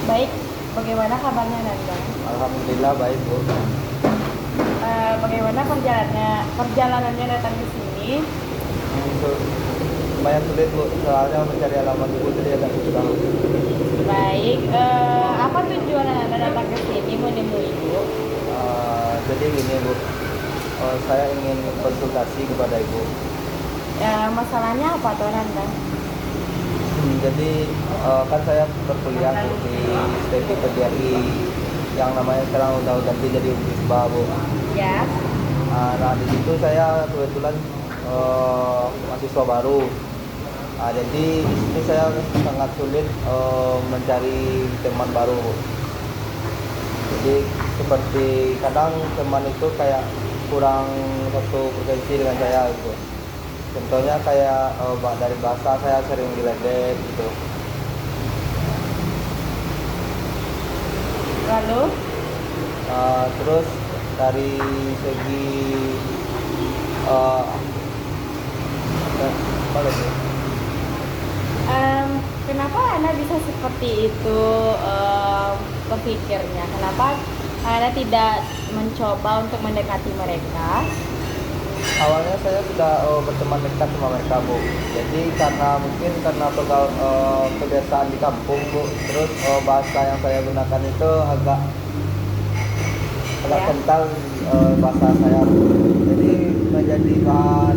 Baik, bagaimana kabarnya Nanda? Alhamdulillah baik Bu. Bagaimana perjalanannya datang ke sini? Untuk lumayan sulit Bu, soalnya mencari alamat Ibu tadi agak susah Bu. Baik, apa tujuan Anda datang ke sini menemui Ibu? Jadi gini Bu, saya ingin konsultasi kepada Ibu. Masalahnya apa tuh Nanda? Jadi kan saya berkuliah Bu, di STEPI PGRI yang namanya sekarang udah ganti jadi Unisba Bu. Ya, Nah di situ saya kebetulan mahasiswa baru. Jadi di sini saya sangat sulit mencari teman baru. Jadi seperti kadang teman itu kayak kurang satu frekuensi dengan saya gitu. Contohnya kayak dari bahasa saya sering diledek gitu. lalu Terus dari segi uh, apa lagi? kenapa Anda bisa seperti itu berpikirnya? Kenapa Anda tidak mencoba untuk mendekati mereka? Awalnya saya sudah berteman dekat sama mereka Bu. Jadi karena kebiasaan di kampung Bu. Terus bahasa yang saya gunakan itu agak Ya. kental bahasa saya Bu. Jadi menjadi bahan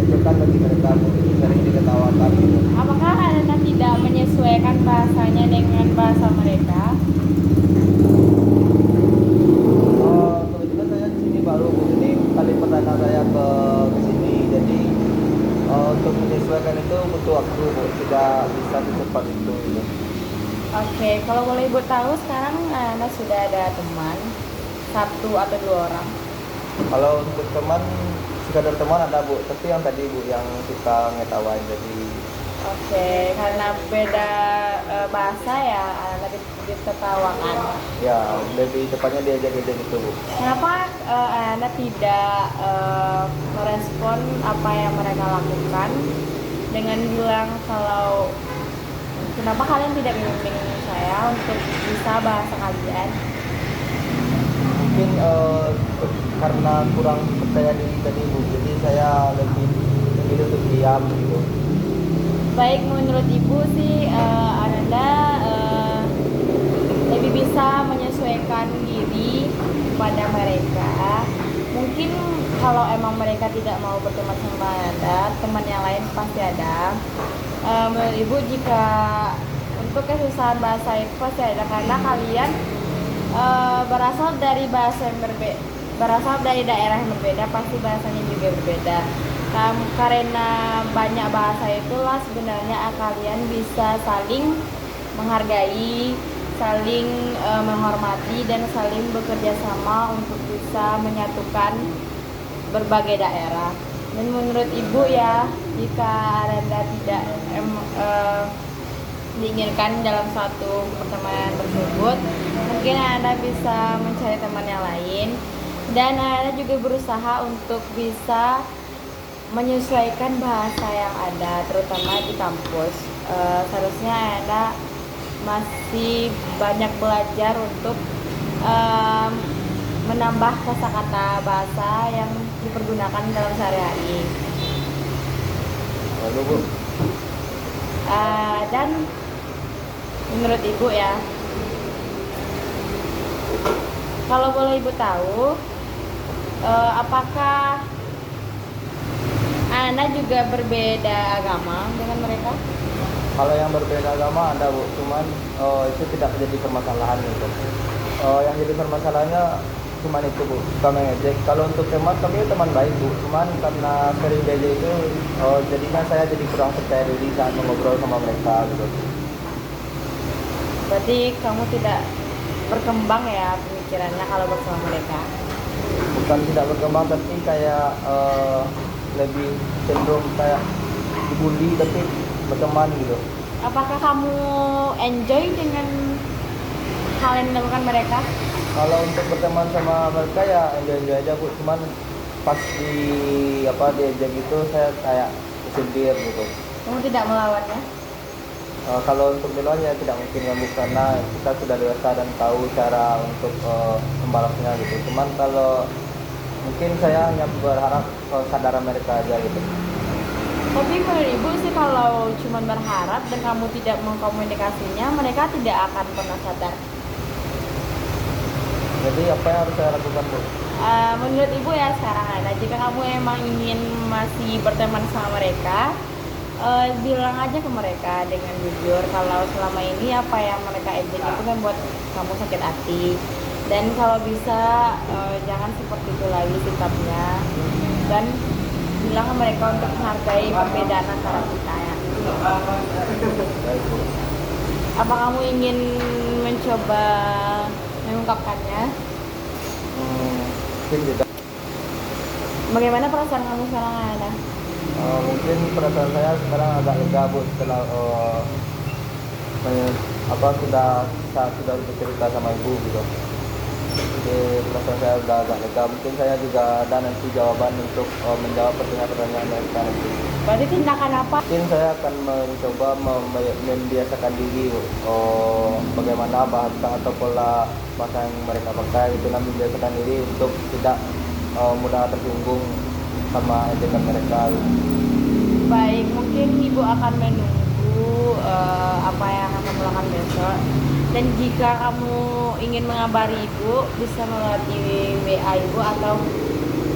ejekan bagi mereka Bu. Jadi sering diketawakan gitu. Apakah Anda tidak menyesuaikan bahasanya dengan bahasa mereka? Kebetulan saya di sini baru Bu. Ini kali pertama saya ke sini. Jadi untuk menyesuaikan itu butuh waktu Bu. Tidak bisa secepat itu gitu. Oke, kalau boleh Ibu tahu sekarang Anda sudah ada teman satu atau dua orang. Kalau untuk teman, sekadar teman ada Bu, tapi yang tadi Bu yang suka ngetawain jadi Oke, karena beda bahasa ya Anda ditertawakan. ya lebih tepatnya diajak-ajak gitu Bu. Kenapa Anda tidak merespon apa yang mereka lakukan dengan bilang kalau kenapa kalian tidak membimbing saya untuk bisa bahasa kalian? Mungkin karena kurang percaya diri tadi Bu, jadi saya lebih memilih untuk diam gitu. Baik, menurut Ibu sih Anda lebih bisa menyesuaikan diri kepada mereka. Mungkin kalau emang mereka tidak mau berteman sama Anda, teman yang lain pasti ada. Menurut Ibu, jika untuk kesusahan bahasa itu pasti ada karena kalian berasal dari bahasa yang berbeda, berasal dari daerah yang berbeda, pasti bahasanya juga berbeda. Karena banyak bahasa itulah sebenarnya kalian bisa saling menghargai, saling menghormati dan saling bekerja sama untuk bisa menyatukan berbagai daerah. Dan menurut Ibu ya, jika Anda tidak diinginkan dalam satu pertemanan tersebut, mungkin Anda bisa mencari teman yang lain dan Anda juga berusaha untuk bisa menyesuaikan bahasa yang ada terutama di kampus. Seharusnya Anda masih banyak belajar untuk menambah kosakata bahasa yang dipergunakan dalam sehari-hari. Lalu Bu, Dan menurut Ibu ya, kalau boleh Ibu tahu, apakah Anda juga berbeda agama dengan mereka? kalau yang berbeda agama ada Bu, cuman itu tidak menjadi permasalahan gitu. Yang jadi permasalahannya cuman itu Bu, suka mengejek. Kalau untuk teman, kami teman baik Bu, cuman karena sering diajak itu jadinya saya jadi kurang percaya diri saat mengobrol sama mereka gitu. Berarti kamu tidak berkembang ya pemikirannya kalau bersama mereka. Bukan tidak berkembang, tapi kayak lebih cenderung kayak dibully tapi berteman gitu. Apakah kamu enjoy dengan hal yang dilakukan mereka? Kalau untuk berteman sama mereka ya enjoy aja Bu, cuman pas diajak gitu saya kayak kesindir gitu. Kamu tidak melawannya? Kalau untuk di luar ya tidak mungkin ya Bu, karena kita sudah dewasa dan tahu cara untuk membalasnya gitu. Cuman kalau mungkin saya hanya berharap kesadaran mereka aja gitu. Tapi menurut ibu sih kalau cuma berharap dan kamu tidak mengkomunikasinya, mereka tidak akan pernah sadar. Jadi apa yang harus saya lakukan Bu? Menurut ibu ya sekarang ada, jika kamu emang ingin masih berteman sama mereka, bilang aja ke mereka dengan jujur kalau selama ini apa yang mereka ejek itu kan buat kamu sakit hati, dan kalau bisa jangan seperti itu lagi sikapnya, dan bilang ke mereka untuk menghargai perbedaan antara kita ya. Baik Bu. Apa kamu ingin mencoba mengungkapkannya? Mungkin tidak. Bagaimana perasaan kamu sekarang ada? Mungkin perasaan saya sekarang agak lega Bu, setelah sudah bercerita sama ibu gitu. Jadi perasaan saya udah agak lega. Mungkin saya juga ada nanti jawaban untuk menjawab pertanyaan-pertanyaan mereka nanti. Berarti tindakan apa? Mungkin saya akan mencoba membiasakan diri bagaimana bahasa atau pola bahasa yang mereka pakai, itu nanti membiasakan diri untuk tidak mudah tersinggung sama ejekan mereka. Baik, mungkin ibu akan menunggu apa yang akan kamu lakukan besok. Dan jika kamu ingin mengabari ibu, bisa melalui WA ibu atau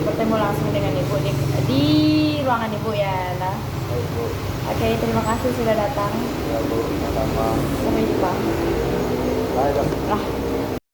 bertemu langsung dengan ibu di ruangan ibu ya, nah. Baik Bu. Oke, terima kasih sudah datang. Ya Bu, sama-sama. Sampai jumpa. Baik. Lah.